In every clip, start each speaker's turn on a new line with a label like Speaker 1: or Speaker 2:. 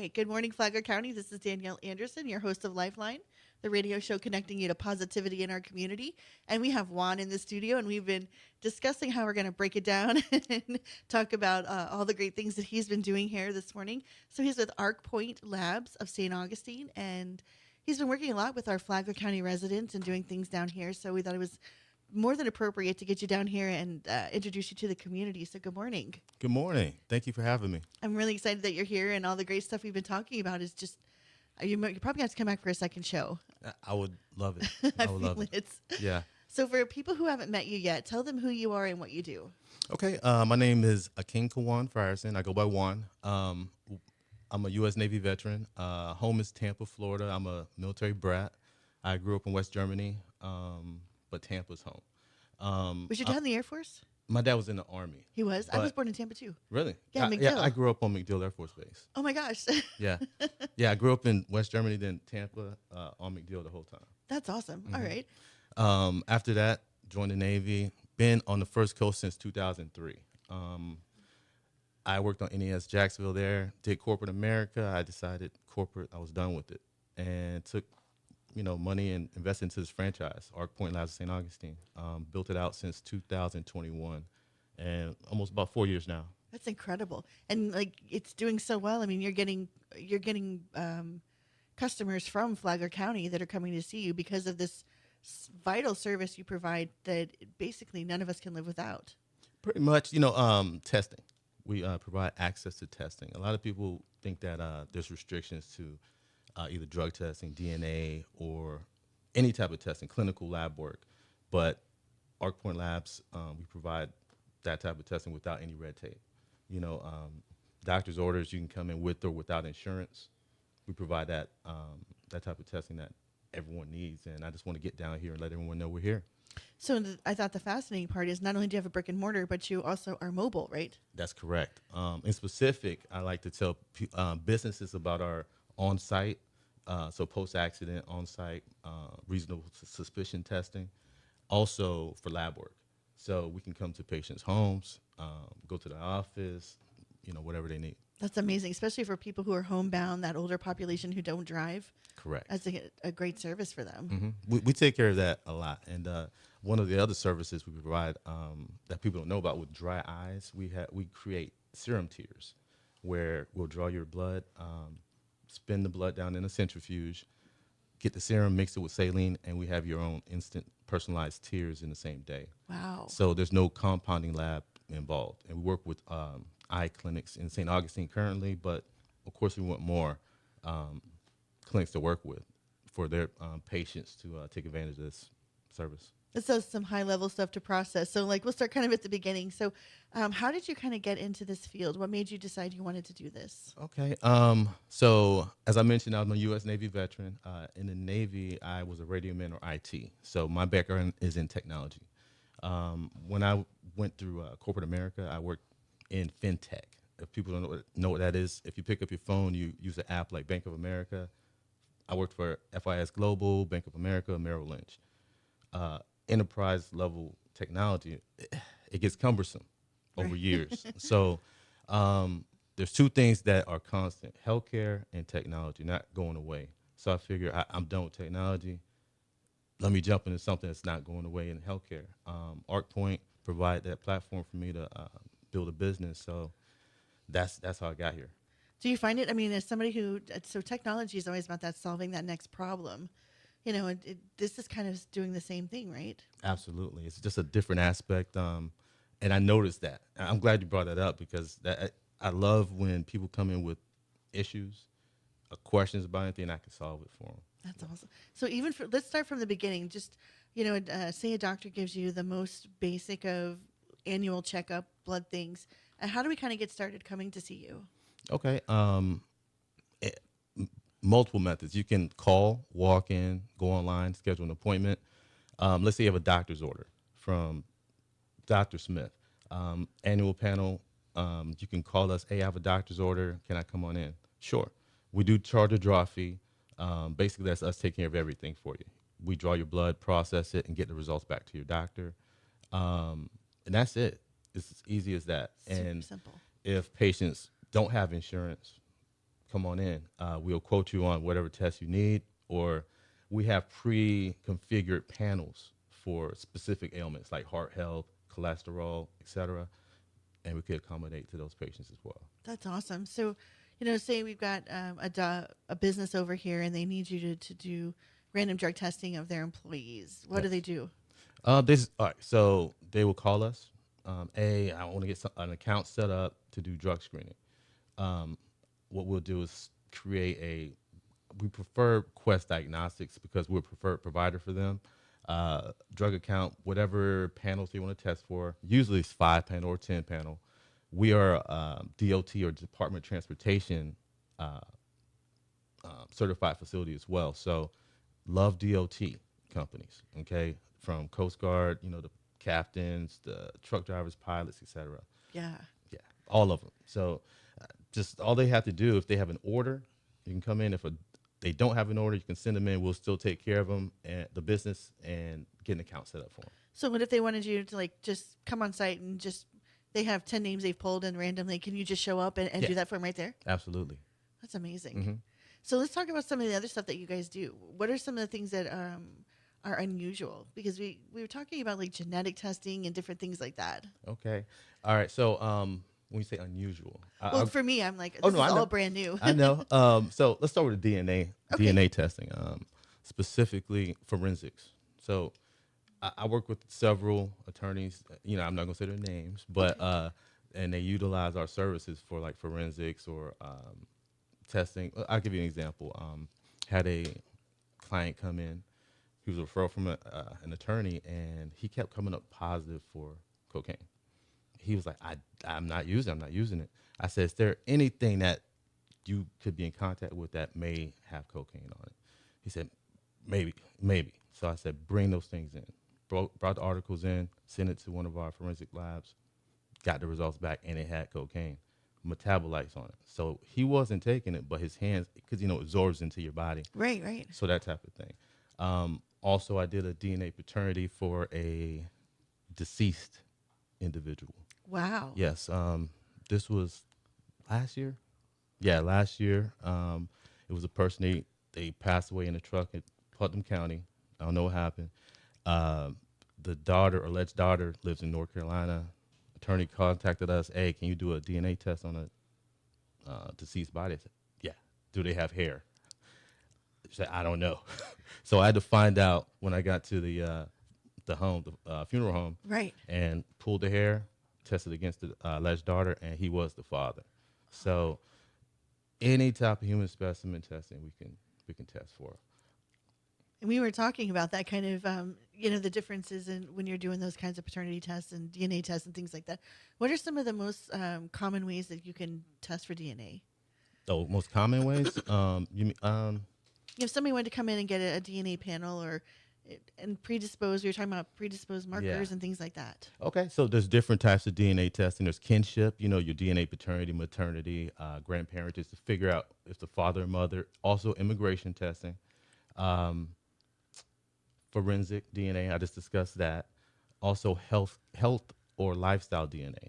Speaker 1: right. Good morning, Flagler County. This is Danielle Anderson, your host of Lifeline, the radio show connecting you to positivity in our community. And we have Juan in the studio, and we've been discussing how we're going to break it down and talk about all the great things that he's been doing here this morning. So he's with Arc Point Labs of St. Augustine, and he's been working a lot with our Flagler County residents and doing things down here. So we thought it was more than appropriate to get you down here and introduce you to the community. So good morning.
Speaker 2: Good morning. Thank you for having me.
Speaker 1: I'm really excited that you're here, and all the great stuff we've been talking about is just you probably have to come back for a second show.
Speaker 2: I would love it. I would love it. Yeah.
Speaker 1: So for people who haven't met you yet, tell them who you are and what you do.
Speaker 2: Okay. My name is Akin Kawan Frierson. I go by Juan. I'm a U.S. Navy veteran. Home is Tampa, Florida. I'm a military brat. I grew up in West Germany, but Tampa's home.
Speaker 1: Was your dad in the Air Force?
Speaker 2: My dad was in the Army.
Speaker 1: He was? I was born in Tampa, too.
Speaker 2: Really?
Speaker 1: Yeah, McDill.
Speaker 2: I grew up on McDill Air Force Base.
Speaker 1: Oh, my gosh.
Speaker 2: Yeah. Yeah, I grew up in West Germany, then Tampa, on McDill the whole time.
Speaker 1: That's awesome. Mm-hmm. All right.
Speaker 2: After that, joined the Navy. Been on the first coast since 2003. I worked on NES Jacksonville there, did corporate America. I decided corporate, I was done with it, and took money and invested into this franchise, Arc Point Labs of St. Augustine. Built it out since 2021, and almost about 4 years now.
Speaker 1: That's incredible, and it's doing so well. I mean, you're getting customers from Flagler County that are coming to see you because of this vital service you provide that basically none of us can live without.
Speaker 2: Pretty much, testing. We provide access to testing. A lot of people think that there's restrictions to either drug testing, DNA, or any type of testing, clinical lab work. But Arc Point Labs, we provide that type of testing without any red tape. Doctor's orders, you can come in with or without insurance. We provide that type of testing that everyone needs. And I just want to get down here and let everyone know we're here.
Speaker 1: So I thought the fascinating part is not only do you have a brick and mortar, but you also are mobile, right?
Speaker 2: That's correct. In specific, I like to tell businesses about our on-site, so post-accident on-site reasonable suspicion testing, also for lab work. So we can come to patients' homes, go to the office, whatever they need.
Speaker 1: That's amazing, especially for people who are homebound, that older population who don't drive.
Speaker 2: Correct.
Speaker 1: That's a great service for them.
Speaker 2: Mm-hmm. We take care of that a lot. And one of the other services we provide that people don't know about with dry eyes, we create serum tears where we'll draw your blood, spin the blood down in a centrifuge, get the serum, mix it with saline, and we have your own instant personalized tears in the same day.
Speaker 1: Wow.
Speaker 2: So there's no compounding lab involved. And we work with eye clinics in St. Augustine currently, but of course we want more clinics to work with for their patients to take advantage of this service.
Speaker 1: This does some high-level stuff to process. So, we'll start kind of at the beginning. So, how did you kind of get into this field? What made you decide you wanted to do this?
Speaker 2: Okay. So, as I mentioned, I'm a U.S. Navy veteran. In the Navy, I was a radio man or IT. So, my background is in technology. When I went through corporate America, I worked in fintech. If people don't know what that is, if you pick up your phone, you use an app like Bank of America. I worked for FIS Global, Bank of America, Merrill Lynch. Enterprise level technology, it gets cumbersome over years. So there's two things that are constant: healthcare and technology, not going away. So I figure I'm done with technology. Let me jump into something that's not going away in healthcare. ArcPoint provided that platform for me to build a business. So that's how I got here.
Speaker 1: Do you find it? I mean, as somebody so technology is always about that solving that next problem. This is kind of doing the same thing, right?
Speaker 2: Absolutely. It's just a different aspect. And I noticed that. I'm glad you brought that up because I love when people come in with issues, questions about anything, I can solve it for them.
Speaker 1: That's awesome. So let's start from the beginning. Just, say a doctor gives you the most basic of annual checkup, blood things. How do we kind of get started coming to see you?
Speaker 2: Okay. Multiple methods. You can call, walk in, go online, schedule an appointment. Let's say you have a doctor's order from Dr. Smith. Annual panel, you can call us, hey, I have a doctor's order. Can I come on in? Sure. We do charge a draw fee. Basically, that's us taking care of everything for you. We draw your blood, process it, and get the results back to your doctor. And that's it. It's as easy as that.
Speaker 1: Super simple.
Speaker 2: If patients don't have insurance, come on in. We'll quote you on whatever test you need, or we have pre-configured panels for specific ailments like heart health, cholesterol, etc., and we could accommodate to those patients as well.
Speaker 1: That's awesome. So, say we've got a business over here and they need you to do random drug testing of their employees. What do
Speaker 2: Yes.
Speaker 1: they do?
Speaker 2: This all right. So they will call us. I want to get an account set up to do drug screening. What we'll do is create we prefer Quest Diagnostics because we're a preferred provider for them. Drug account, whatever panels they want to test for, usually it's 5 panel or 10 panel. We are DOT or Department of Transportation certified facility as well. So love DOT companies, okay, from Coast Guard, the captains, the truck drivers, pilots, etc.
Speaker 1: Yeah.
Speaker 2: Yeah, all of them. So just all they have to do, if they have an order, you can come in. If they don't have an order, you can send them in. We'll still take care of them and the business and get an account set up for them.
Speaker 1: So what if they wanted you to just come on site and they have 10 names they've pulled and randomly, can you just show up and
Speaker 2: Yeah.
Speaker 1: do that for them right there?
Speaker 2: Absolutely.
Speaker 1: That's amazing.
Speaker 2: Mm-hmm.
Speaker 1: So let's talk about some of the other stuff that you guys do. What are some of the things that are unusual? Because we were talking about like genetic testing and different things like that.
Speaker 2: Okay. All right. So when you say unusual,
Speaker 1: Well, for me, I'm like, this
Speaker 2: Oh, no,
Speaker 1: is
Speaker 2: I know.
Speaker 1: all brand new.
Speaker 2: I know. So let's start with the DNA
Speaker 1: Okay.
Speaker 2: DNA testing, specifically forensics. So I work with several attorneys. I'm not gonna say their names, but and they utilize our services for like forensics or testing. I'll give you an example. Had a client come in. He was a referral from an attorney, and he kept coming up positive for cocaine. He was like, I'm not using it. I said, is there anything that you could be in contact with that may have cocaine on it? He said, maybe. So I said, bring those things in. Brought the articles in, sent it to one of our forensic labs, got the results back, and it had cocaine metabolites on it. So he wasn't taking it, but his hands, because, it absorbs into your body.
Speaker 1: Right.
Speaker 2: So that type of thing. Also, I did a DNA paternity for a deceased individual.
Speaker 1: Wow.
Speaker 2: Yes. This was last year. Yeah, last year. It was a person, they passed away in a truck in Putnam County. I don't know what happened. The alleged daughter, lives in North Carolina. Attorney contacted us. Hey, can you do a DNA test on a deceased body? I said, yeah. Do they have hair? She said, I don't know. So I had to find out when I got to the home, the funeral home.
Speaker 1: Right.
Speaker 2: And pulled the hair, tested against the alleged daughter, and he was the father. So any type of human specimen testing we can test for.
Speaker 1: And we were talking about that kind of, the differences in when you're doing those kinds of paternity tests and DNA tests and things like that. What are some of the most common ways that you can test for DNA?
Speaker 2: So most common ways,
Speaker 1: If somebody wanted to come in and get a DNA panel and predispose, we were talking about predisposed markers and things like that.
Speaker 2: Okay, so there's different types of DNA testing. There's kinship, your DNA paternity, maternity, grandparentage to figure out if the father and mother. Also immigration testing. Forensic DNA, I just discussed that. Also health or lifestyle DNA.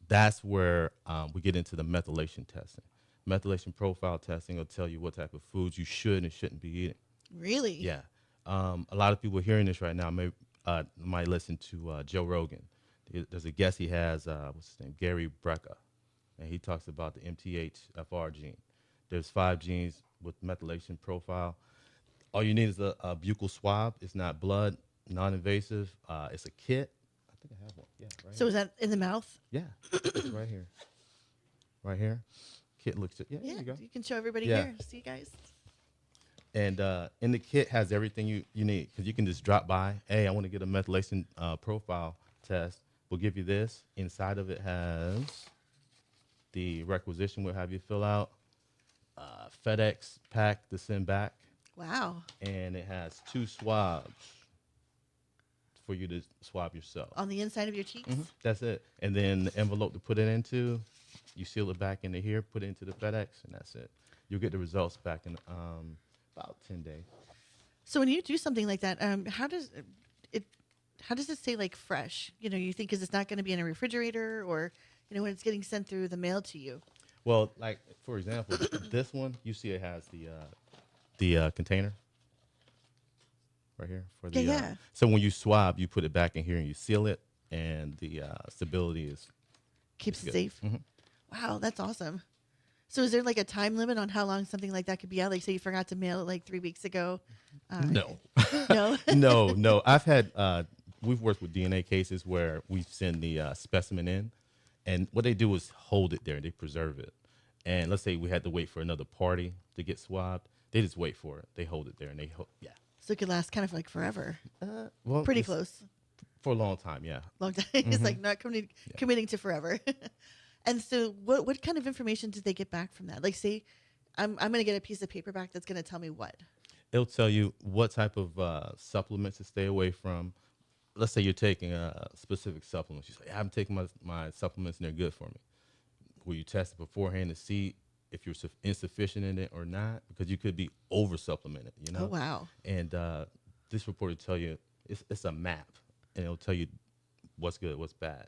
Speaker 2: That's where we get into the methylation testing. Methylation profile testing will tell you what type of foods you should and shouldn't be eating.
Speaker 1: Really?
Speaker 2: Yeah. A lot of people hearing this right now might listen to Joe Rogan. There's a guest he has, what's his name, Gary Brecka, and he talks about the MTHFR gene. There's 5 genes with methylation profile. All you need is a buccal swab. It's not blood, non-invasive. It's a kit. I think I have one. Yeah, right.
Speaker 1: So is that in the mouth?
Speaker 2: Yeah, it's right here. Right here. Kit looks. Yeah, there you go.
Speaker 1: You can show everybody
Speaker 2: Yeah.
Speaker 1: here. See, guys.
Speaker 2: And in the kit has everything you need, because you can just drop by. Hey, I want to get a methylation profile test. We'll give you this. Inside of it has the requisition we'll have you fill out, FedEx pack to send back,
Speaker 1: Wow.
Speaker 2: and it has 2 swabs for you to swab yourself.
Speaker 1: On the inside of your cheeks?
Speaker 2: Mhm, that's it. And then the envelope to put it into, you seal it back into here, put it into the FedEx, and that's it. You'll get the results back in about 10 days.
Speaker 1: So when you do something like that, how does it stay like fresh? You think, because it's not going to be in a refrigerator or, when it's getting sent through the mail to you.
Speaker 2: Well, like for example, this one you see it has the container right here for
Speaker 1: Yeah,
Speaker 2: the.
Speaker 1: yeah.
Speaker 2: So when you swab, you put it back in here and you seal it, and the stability is
Speaker 1: Keeps it
Speaker 2: good.
Speaker 1: safe. Wow, that's awesome. So is there like a time limit on how long something like that could be out? Like say you forgot to mail it like 3 weeks ago.
Speaker 2: No,
Speaker 1: No.
Speaker 2: no. I've had we've worked with DNA cases where we send the specimen in, and what they do is hold it there. They preserve it. And let's say we had to wait for another party to get swabbed. They just wait for it. They hold it there, and yeah.
Speaker 1: So it could last kind of like forever.
Speaker 2: Well,
Speaker 1: Pretty
Speaker 2: it's
Speaker 1: close.
Speaker 2: for a long time. Yeah.
Speaker 1: Long time. It's like not committing to forever. And so what kind of information did they get back from that? Like say I'm going to get a piece of paper back that's going to tell me what.
Speaker 2: It'll tell you what type of supplements to stay away from. Let's say you're taking a specific supplement. You say, I'm taking my supplements and they're good for me. Will you test it beforehand to see if you're insufficient in it or not? Because you could be over supplemented, you know?
Speaker 1: Oh, wow.
Speaker 2: And this report will tell you, it's a map, and it'll tell you what's good, what's bad,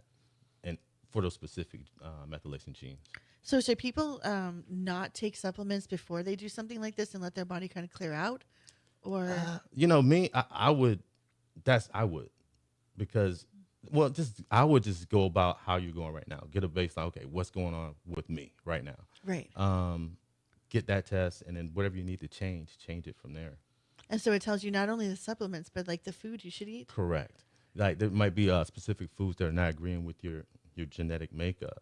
Speaker 2: and for those specific methylation genes.
Speaker 1: So should people not take supplements before they do something like this and let their body kind of clear out? Or
Speaker 2: You know, me, I would, I would, because, well, I would just go about how you're going right now. Get a baseline. Okay, what's going on with me right now?
Speaker 1: right.
Speaker 2: Get that test, and then whatever you need to change it from there.
Speaker 1: And so it tells you not only the supplements but like the food you should eat.
Speaker 2: Correct. Like there might be specific foods that are not agreeing with your genetic makeup,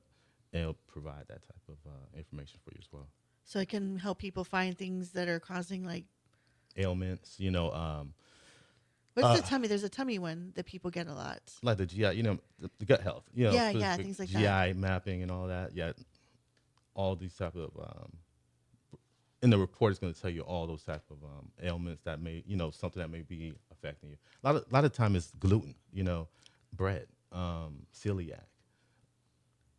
Speaker 2: and it'll provide that type of information for you as well.
Speaker 1: So it can help people find things that are causing like
Speaker 2: Ailments, you know,
Speaker 1: what's the tummy? There's a tummy one that people get a lot.
Speaker 2: like the GI, you know, the gut health, you know,
Speaker 1: Yeah,
Speaker 2: specific
Speaker 1: things like
Speaker 2: GI
Speaker 1: that.
Speaker 2: mapping and all that. Yeah, all these type of in the report is going to tell you all those type of ailments that may, you know, something that may be affecting you. A lot of time is gluten, you know, bread, celiac.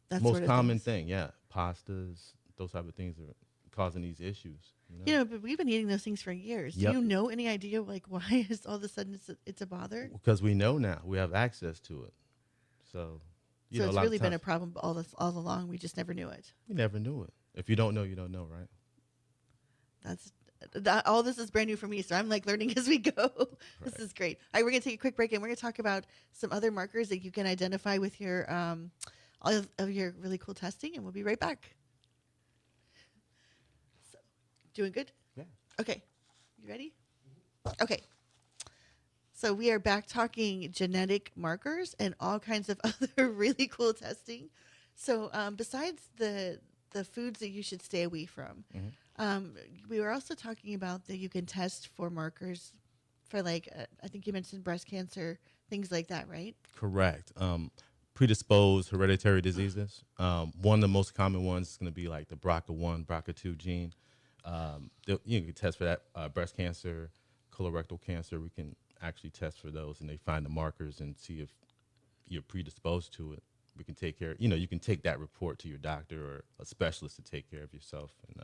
Speaker 1: That
Speaker 2: Most
Speaker 1: sort of
Speaker 2: common
Speaker 1: things.
Speaker 2: thing, yeah, pastas, those type of things are causing these issues. You know?
Speaker 1: You know, but we've been eating those things for years. Do
Speaker 2: Yep.
Speaker 1: you know any idea like why is all of a sudden it's a bother?
Speaker 2: Because we know now, we have access to it. So, you
Speaker 1: So
Speaker 2: know, a
Speaker 1: it's
Speaker 2: lot
Speaker 1: really
Speaker 2: of
Speaker 1: been
Speaker 2: times
Speaker 1: a problem all along. We just never knew it.
Speaker 2: we never knew it. If you don't know, you don't know, right?
Speaker 1: All this is brand new for me, so I'm like learning as we go. This
Speaker 2: Right.
Speaker 1: is great. All right, we're gonna take a quick break and we're gonna talk about some other markers that you can identify with your all of your really cool testing, and we'll be right back. So, doing good?
Speaker 2: Yeah.
Speaker 1: Okay, you ready? Okay. So we are back talking genetic markers and all kinds of other really cool testing. So besides the foods that you should stay away from, we were also talking about that you can test for markers for like I think you mentioned breast cancer, things like that, right?
Speaker 2: Correct. Predisposed hereditary diseases. One of the most common ones is going to be like the BRCA1, BRCA2 gene. You can test for that. Breast cancer, colorectal cancer, we can actually test for those, and they find the markers and see if you're predisposed to it. We can take care. You know, you can take that report to your doctor or a specialist to take care of yourself. And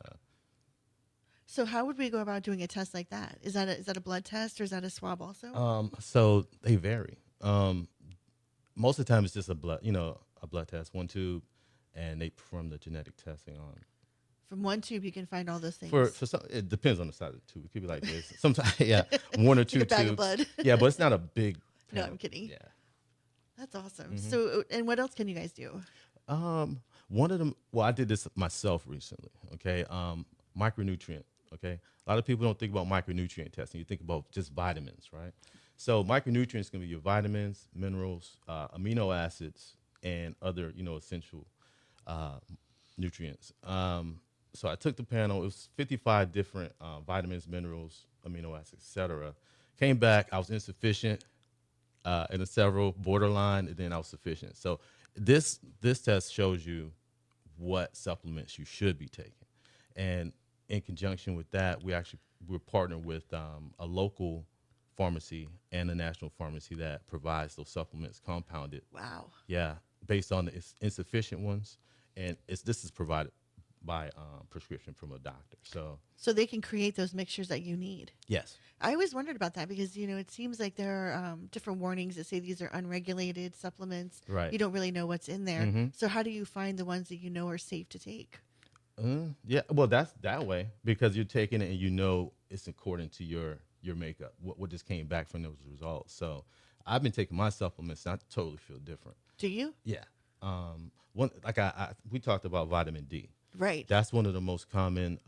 Speaker 1: So how would we go about doing a test like that? Is that a blood test or is that a swab also?
Speaker 2: so they vary. Most of the time, it's just a blood test, one tube, and they perform the genetic testing on.
Speaker 1: From one tube, you can find all those things.
Speaker 2: For some, it depends on the size of the tube. It could be like this. Sometimes, yeah, one or two
Speaker 1: Like a bag of
Speaker 2: tubes.
Speaker 1: blood.
Speaker 2: Yeah, but it's not a big.
Speaker 1: No,
Speaker 2: panel.
Speaker 1: I'm kidding.
Speaker 2: Yeah.
Speaker 1: That's awesome. So, and what else can you guys do?
Speaker 2: One of them. Well, I did this myself recently. Okay. Micronutrient. Okay. A lot of people don't think about micronutrient testing. You think about just vitamins, right? So micronutrients can be your vitamins, minerals, amino acids, and other essential nutrients. So I took the panel. It was 55 different vitamins, minerals, amino acids, etc. Came back. I was insufficient. And a several borderline, and then I was sufficient. So this test shows you what supplements you should be taking, and in conjunction with that, we're partnered with a local pharmacy and a national pharmacy that provides those supplements compounded.
Speaker 1: Wow.
Speaker 2: Yeah, based on the insufficient ones, and this is provided by prescription from a doctor.
Speaker 1: So they can create those mixtures that you need.
Speaker 2: Yes.
Speaker 1: I always wondered about that because, it seems like there are different warnings that say these are unregulated supplements.
Speaker 2: Right.
Speaker 1: You don't really know what's in there.
Speaker 2: Mm-hmm.
Speaker 1: So how do you find the ones that you know are safe to take?
Speaker 2: Yeah, well, that's that way because you're taking it and you know it's according to your makeup. What just came back from those results. So I've been taking my supplements and I totally feel different.
Speaker 1: Do you?
Speaker 2: Yeah. One like I we talked about vitamin D.
Speaker 1: Right.
Speaker 2: That's one of the most common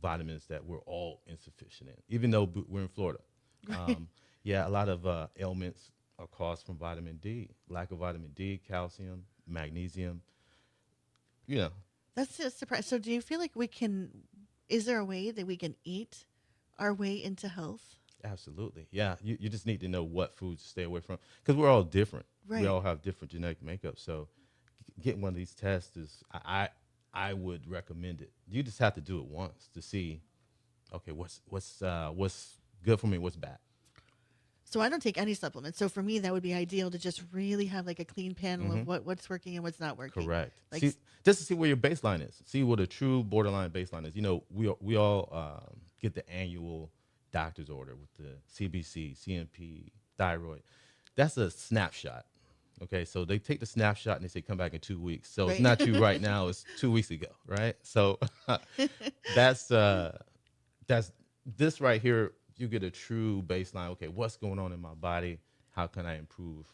Speaker 2: vitamins that we're all insufficient in, even though we're in Florida.
Speaker 1: Right.
Speaker 2: Yeah, a lot of ailments are caused from vitamin D, lack of vitamin D, calcium, magnesium. You know,
Speaker 1: That's a surprise. So, do you feel like we can? Is there a way that we can eat our way into health?
Speaker 2: absolutely. Yeah, you just need to know what foods to stay away from because we're all different. We
Speaker 1: Right.
Speaker 2: all have different genetic makeup. So getting one of these tests is I would recommend it. You just have to do it once to see okay what's good for me, what's bad.
Speaker 1: So I don't take any supplements. So for me, that would be ideal to just really have like a clean panel
Speaker 2: Hmm.
Speaker 1: of what's working and what's not working.
Speaker 2: Correct.
Speaker 1: Like,
Speaker 2: See, just to see where your baseline is. See what a true borderline baseline is. You know, we all get the annual doctor's order with the CBC, CMP, thyroid. That's a snapshot. Okay, so they take the snapshot and they say come back in 2 weeks. So it's
Speaker 1: right.
Speaker 2: not you right now; it's 2 weeks ago, right? So that's that's this right here. You get a true baseline. Okay, what's going on in my body? How can I improve?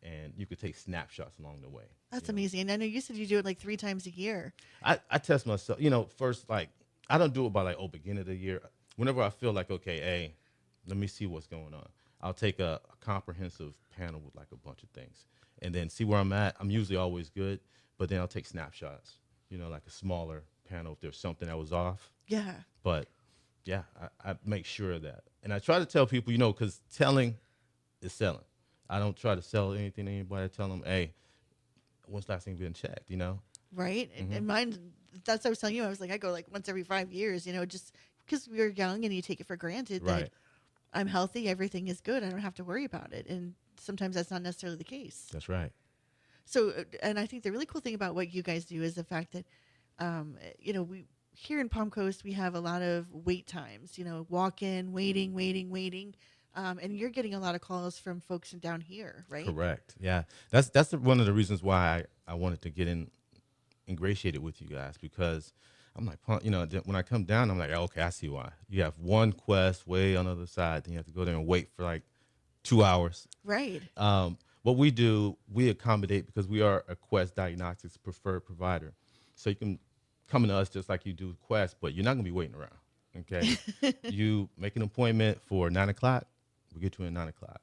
Speaker 2: And you could take snapshots along the way.
Speaker 1: That's
Speaker 2: You know,
Speaker 1: amazing. And I know you said you do it like 3 times a year.
Speaker 2: I test myself. You know, first like I don't do it by like beginning of the year. Whenever I feel like okay, hey, let me see what's going on. I'll take a comprehensive panel with like a bunch of things, and then see where I'm at. I'm usually always good, but then I'll take snapshots. You know, like a smaller panel if there's something that was off.
Speaker 1: Yeah.
Speaker 2: But yeah, I make sure of that, and I try to tell people, you know, because telling is selling. I don't try to sell anything to anybody. I tell them, hey, when's the last thing been checked? You know.
Speaker 1: Right.
Speaker 2: Hmm.
Speaker 1: And mine, that's what I was telling you. I was like, I go like once every 5 years, just because we're young and you take it for granted that
Speaker 2: Right.
Speaker 1: I'm healthy, everything is good. I don't have to worry about it. And sometimes that's not necessarily the case.
Speaker 2: That's right.
Speaker 1: So, and I think the really cool thing about what you guys do is the fact that, we here in Palm Coast we have a lot of wait times. Walk in, waiting, waiting, waiting, and you're getting a lot of calls from folks down here, right?
Speaker 2: Correct. Yeah. That's one of the reasons why I wanted to get ingratiated with you guys because I'm like, you know, when I come down, I'm like, okay, I see why. You have one quest way on the other side, then you have to go there and wait for like 2 hours.
Speaker 1: Right.
Speaker 2: What we do, we accommodate because we are a Quest Diagnostics preferred provider. So you can come to us just like you do Quest, but you're not going to be waiting around. Okay. You make an appointment for 9 o'clock, we get you in 9 o'clock.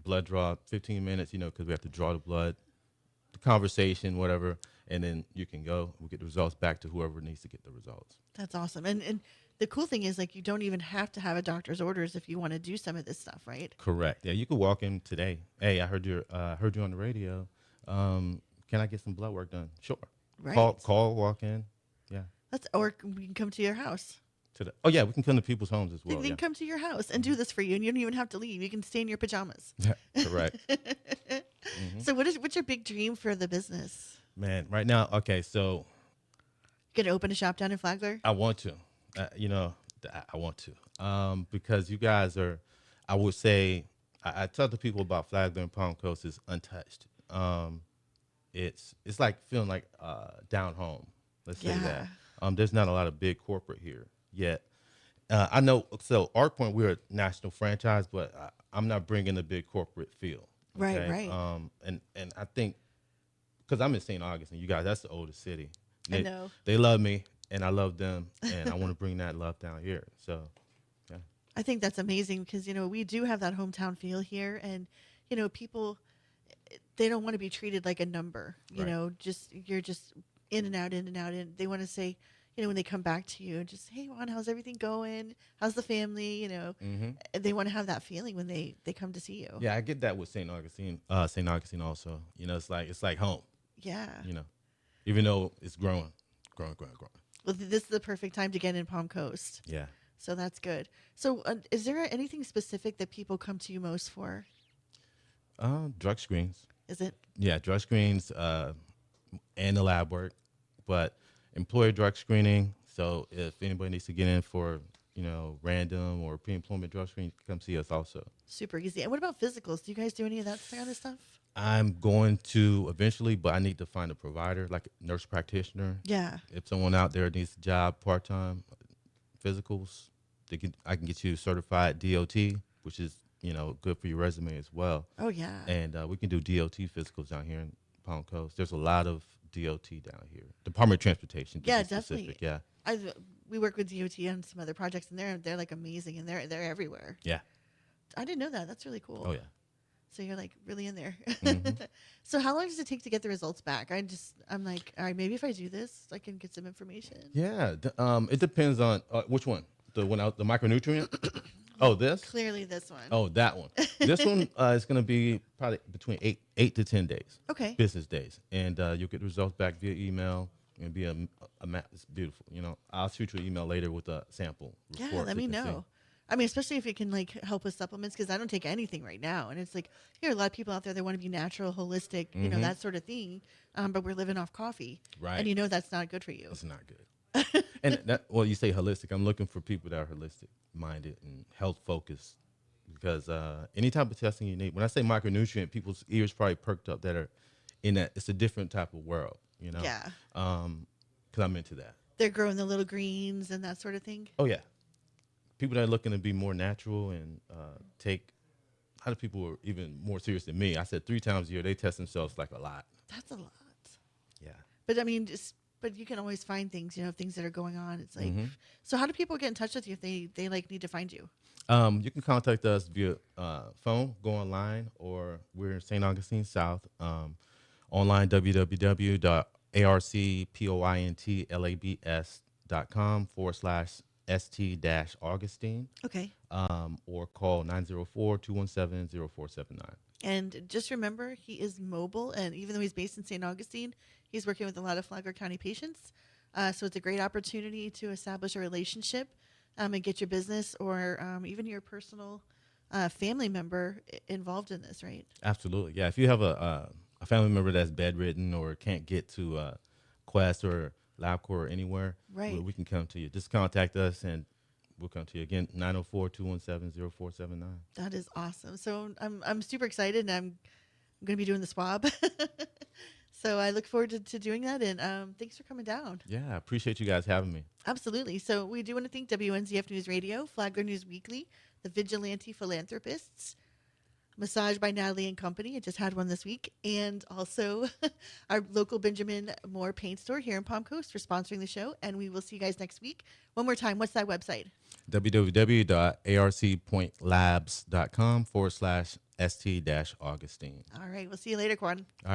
Speaker 2: Blood draw, 15 minutes, you know, because we have to draw the blood, the conversation, whatever, and then you can go. We'll get the results back to whoever needs to get the results.
Speaker 1: That's awesome. And the cool thing is like you don't even have to have a doctor's orders if you want to do some of this stuff, right?
Speaker 2: Correct. Yeah, you could walk in today. Hey, I heard you on the radio. Can I get some blood work done? Sure.
Speaker 1: Right.
Speaker 2: Call, walk in. Yeah.
Speaker 1: Or we can come to your house.
Speaker 2: Oh yeah, we can come to people's homes as
Speaker 1: They,
Speaker 2: well.
Speaker 1: they
Speaker 2: Yeah.
Speaker 1: can come to your house and do this for you, and you don't even have to leave. You can stay in your pajamas.
Speaker 2: Yeah. Correct. Hmm.
Speaker 1: So, what's your big dream for the business?
Speaker 2: Man, right now, okay, so
Speaker 1: Gonna open a shop down in Flagler?
Speaker 2: I want to, you know, I want to, because you guys are, I would say, I tell the people about Flagler and Palm Coast is untouched. It's like feeling like down home. Let's say that.
Speaker 1: Yeah.
Speaker 2: There's not a lot of big corporate here yet. I know. So ArcPoint, we're a national franchise, but I'm not bringing the big corporate feel.
Speaker 1: Right,
Speaker 2: Okay?
Speaker 1: right.
Speaker 2: And I think because I'm in St. Augustine, you guys, that's the oldest city.
Speaker 1: I
Speaker 2: They,
Speaker 1: know.
Speaker 2: they love me, and I love them, and I want to bring that love down here. So, yeah.
Speaker 1: I think that's amazing because, we do have that hometown feel here. And, people, they don't want to be treated like a number,
Speaker 2: Right.
Speaker 1: you're just in and out, in and out. And they want to say, when they come back to you, just, hey, Juan, how's everything going? How's the family?
Speaker 2: Hmm.
Speaker 1: And they want to have that feeling when they come to see you.
Speaker 2: Yeah, I get that with St. Augustine. St. Augustine also. You know, it's like home.
Speaker 1: Yeah.
Speaker 2: You know, even though it's growing.
Speaker 1: Well, this is the perfect time to get in Palm Coast.
Speaker 2: Yeah.
Speaker 1: So that's good. So is there anything specific that people come to you most for?
Speaker 2: Drug screens.
Speaker 1: Is it?
Speaker 2: Yeah, drug screens and the lab work, but employer drug screening. So if anybody needs to get in for, you know, random or pre-employment drug screening, come see us also.
Speaker 1: Super easy. And what about physicals? Do you guys do any of that kind of stuff?
Speaker 2: I'm going to eventually, but I need to find a provider, like a nurse practitioner.
Speaker 1: Yeah.
Speaker 2: If someone out there needs a job part time, physicals, I can get you certified DOT, which is good for your resume as well.
Speaker 1: Oh yeah.
Speaker 2: And we can do DOT physicals down here in Palm Coast. There's a lot of DOT down here, Department of Transportation to
Speaker 1: Yeah,
Speaker 2: be
Speaker 1: definitely.
Speaker 2: specific. Yeah,
Speaker 1: I we work with DOT on some other projects, and they're like amazing, and they're everywhere.
Speaker 2: yeah,
Speaker 1: I didn't know that. That's really cool.
Speaker 2: oh yeah.
Speaker 1: So you're like really in there.
Speaker 2: Hmm.
Speaker 1: So how long does it take to get the results back? I'm like, all right, maybe if I do this, I can get some information.
Speaker 2: Yeah, it depends on which one. The one out, the micronutrient. Oh, this.
Speaker 1: Clearly, this one.
Speaker 2: Oh, that one. This one is going to be probably between eight to 10 days,
Speaker 1: Okay.
Speaker 2: business days, and you'll get the results back via email. And be a map. It's beautiful. I'll shoot you an email later with a sample
Speaker 1: Yeah,
Speaker 2: report.
Speaker 1: let
Speaker 2: so
Speaker 1: me
Speaker 2: you can see.
Speaker 1: know. I mean, especially if it can like help with supplements, because I don't take anything right now, and it's like here are a lot of people out there that want to be natural, holistic, that sort of thing. But we're living off coffee,
Speaker 2: Right.
Speaker 1: and that's not good for you.
Speaker 2: It's not good. And you say holistic. I'm looking for people that are holistic minded and health focused, because any type of testing you need. When I say micronutrient, people's ears probably perked up that are in that. It's a different type of world.
Speaker 1: Yeah,
Speaker 2: Because I'm into that.
Speaker 1: they're growing the little greens and that sort of thing.
Speaker 2: Oh yeah, people that are looking to be more natural and take. How do people are even more serious than me? I said 3 times a year they test themselves like a lot.
Speaker 1: That's a lot.
Speaker 2: Yeah.
Speaker 1: But I mean, but you can always find things, things that are going on. It's like,
Speaker 2: Mm-hmm.
Speaker 1: so how do people get in touch with you if they like need to find you?
Speaker 2: You can contact us via phone, go online, or we're in St. Augustine South. Online, www.arcpointlabs.com/st-augustine,
Speaker 1: Okay.
Speaker 2: or call 904-217-0479.
Speaker 1: And just remember, he is mobile, and even though he's based in St. Augustine, he's working with a lot of Flagler County patients. So it's a great opportunity to establish a relationship and get your business or even your personal family member involved in this, right?
Speaker 2: Absolutely. Yeah. If you have a family member that's bedridden or can't get to Quest or LabCorp or anywhere,
Speaker 1: Right.
Speaker 2: we can come to you. Just contact us and we'll come to you. Again, 904-217-0479.
Speaker 1: That is awesome. So I'm super excited, and I'm going to be doing the swab. So I look forward to doing that, and thanks for coming down.
Speaker 2: Yeah, I appreciate you guys having me.
Speaker 1: Absolutely. So we do want to thank WNZF News Radio, Flagler News Weekly, the Vigilante Philanthropists, Massage by Natalie and Company. I just had one this week. And also our local Benjamin Moore Paint Store here in Palm Coast for sponsoring the show. And we will see you guys next week. One more time, what's that website?
Speaker 2: www.arcpointlabs.com/st-augustine.
Speaker 1: All right. We'll see you later, Quan.
Speaker 2: All right.